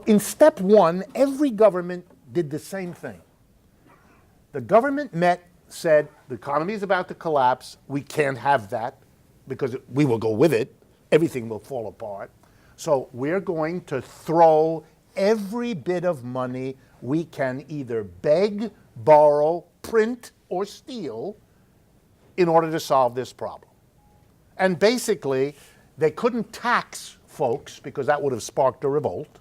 In step one, every government did the same thing. The government said, the economy is about to collapse. We can't have that because we will go with it. Everything will fall apart. So we're going to throw every bit of money we can either beg, borrow, print, or steal in order to solve this problem. And basically, they couldn't tax folks because that would have sparked a revolt.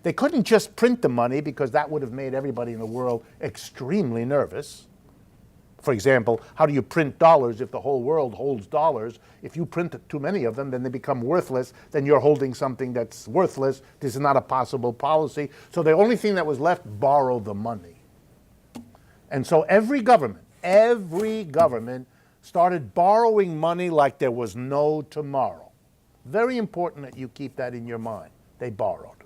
They couldn't just print the money because that would have made everybody in the world extremely nervous. For example, how do you print dollars if the whole world holds dollars? If you print too many of them, then they become worthless. Then you're holding something that's worthless. This is not a possible policy. So the only thing that was left, borrow the money. And so every government started borrowing money like there was no tomorrow. Very important that you keep that in your mind. They borrowed.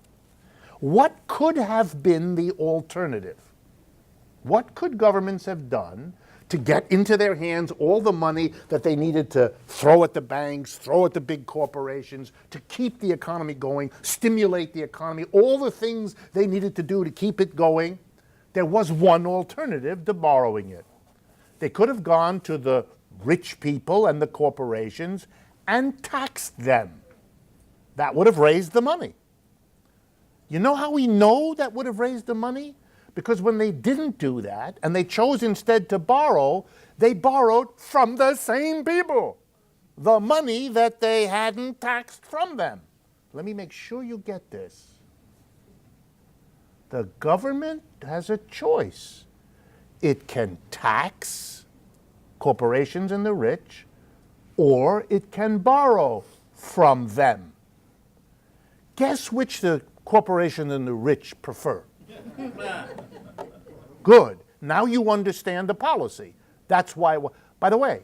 What could have been the alternative? What could governments have done to get into their hands all the money that they needed to throw at the banks, throw at the big corporations, to keep the economy going, stimulate the economy, all the things they needed to do to keep it going? There was one alternative to borrowing it. They could have gone to the rich people and the corporations and taxed them. That would have raised the money. You know how we know that would have raised the money? Because when they didn't do that, and they chose instead to borrow, they borrowed from the same people the money that they hadn't taxed from them. Let me make sure you get this. The government has a choice. It can tax corporations and the rich, or it can borrow from them. Guess which the corporations and the rich prefer? Good. Now you understand the policy. That's why, by the way,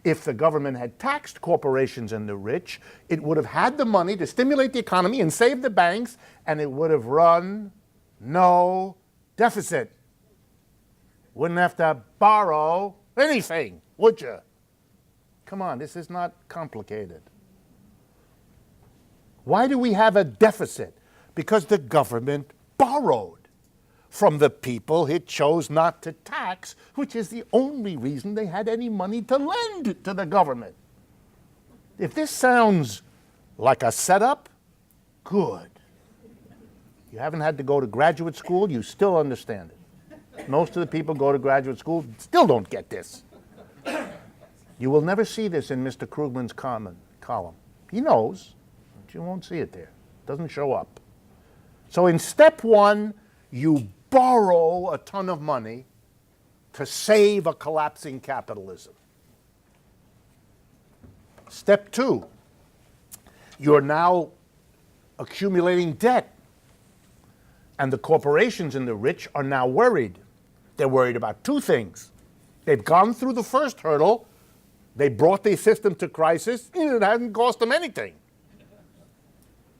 if the government had taxed corporations and the rich, it would have had the money to stimulate the economy and save the banks, and it would have run no deficit. Wouldn't have to borrow anything, would you? Come on, this is not complicated. Why do we have a deficit? Because the government borrowed from the people it chose not to tax, which is the only reason they had any money to lend to the government. If this sounds like a setup, good. You haven't had to go to graduate school, you still understand it. Most of the people go to graduate school, still don't get this. You will never see this in Mr. Krugman's column. He knows, but you won't see it there. It doesn't show up. So in step one, you borrow a ton of money to save a collapsing capitalism. Step two, you're now accumulating debt. And the corporations and the rich are now worried. They're worried about two things. They've gone through the first hurdle. They brought the system to crisis. It hasn't cost them anything.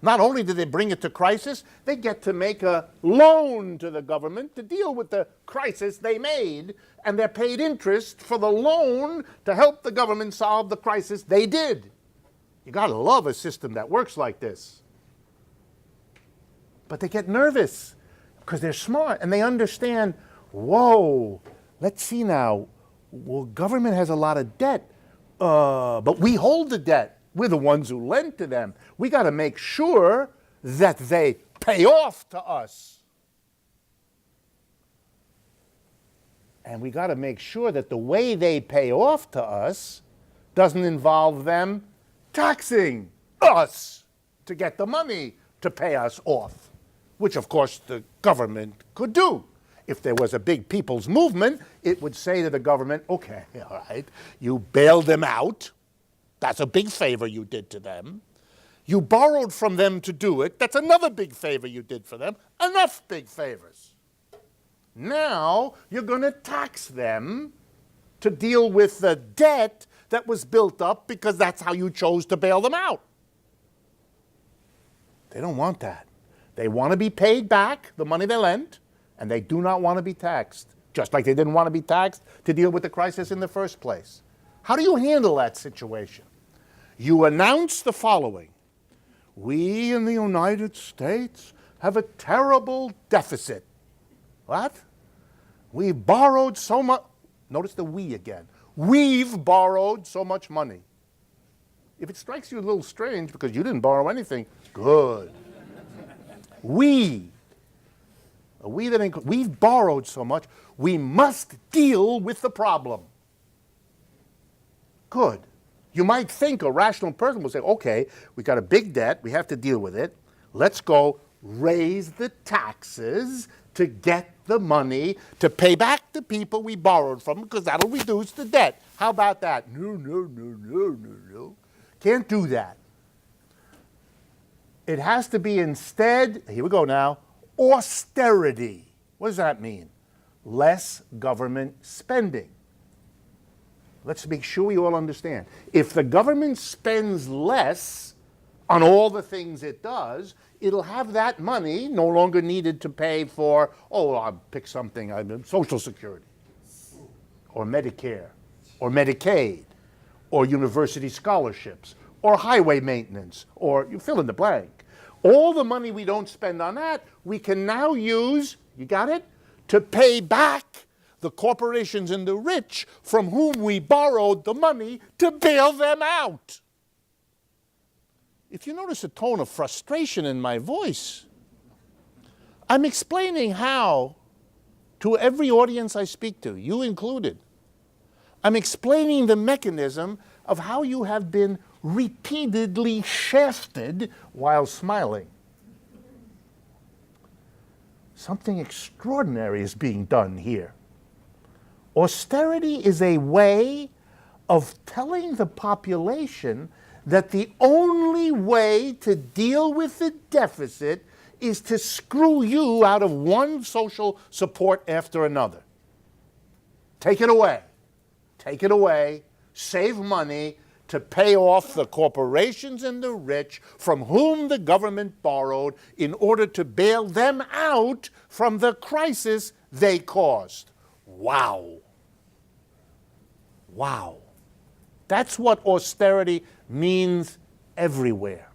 Not only do they bring it to crisis, they get to make a loan to the government to deal with the crisis they made, and they're paid interest for the loan to help the government solve the crisis they did. You gotta love a system that works like this. But they get nervous because they're smart and they understand, whoa, let's see now, well, government has a lot of debt, but we hold the debt. We're the ones who lend to them. We got to make sure that they pay off to us. And we got to make sure that the way they pay off to us doesn't involve them taxing us to get the money to pay us off, which of course the government could do. If there was a big people's movement, it would say to the government, okay, all right, you bailed them out. That's a big favor you did to them. You borrowed from them to do it. That's another big favor you did for them. Enough big favors. Now you're going to tax them to deal with the debt that was built up because that's how you chose to bail them out. They don't want that. They want to be paid back the money they lent, and they do not want to be taxed, just like they didn't want to be taxed to deal with the crisis in the first place. How do you handle that situation? You announce the following. we in the United States have a terrible deficit. What? We borrowed so much. Notice the we again. We've borrowed so much money. If it strikes you a little strange because you didn't borrow anything, good. We've borrowed so much, we must deal with the problem. Good. You might think a rational person will say, okay, we got a big debt, we have to deal with it. Let's go raise the taxes to get the money to pay back the people we borrowed from because that'll reduce the debt. How about that? No. Can't do that. It has to be instead, here we go now, austerity. What does that mean? Less government spending. Let's make sure we all understand. If the government spends less on all the things it does, it'll have that money no longer needed to pay for, I'll pick something, Social Security, or Medicare, or Medicaid, or university scholarships, or highway maintenance, or you fill in the blank. All the money we don't spend on that, we can now use, you got it, to pay back the corporations and the rich from whom we borrowed the money to bail them out. If you notice a tone of frustration in my voice, I'm explaining how, to every audience I speak to, you included, I'm explaining the mechanism of how you have been repeatedly shafted while smiling. Something extraordinary is being done here. Austerity is a way of telling the population that the only way to deal with the deficit is to screw you out of one social support after another. Take it away. Take it away. Save money to pay off the corporations and the rich from whom the government borrowed in order to bail them out from the crisis they caused. Wow. Wow. That's what austerity means everywhere.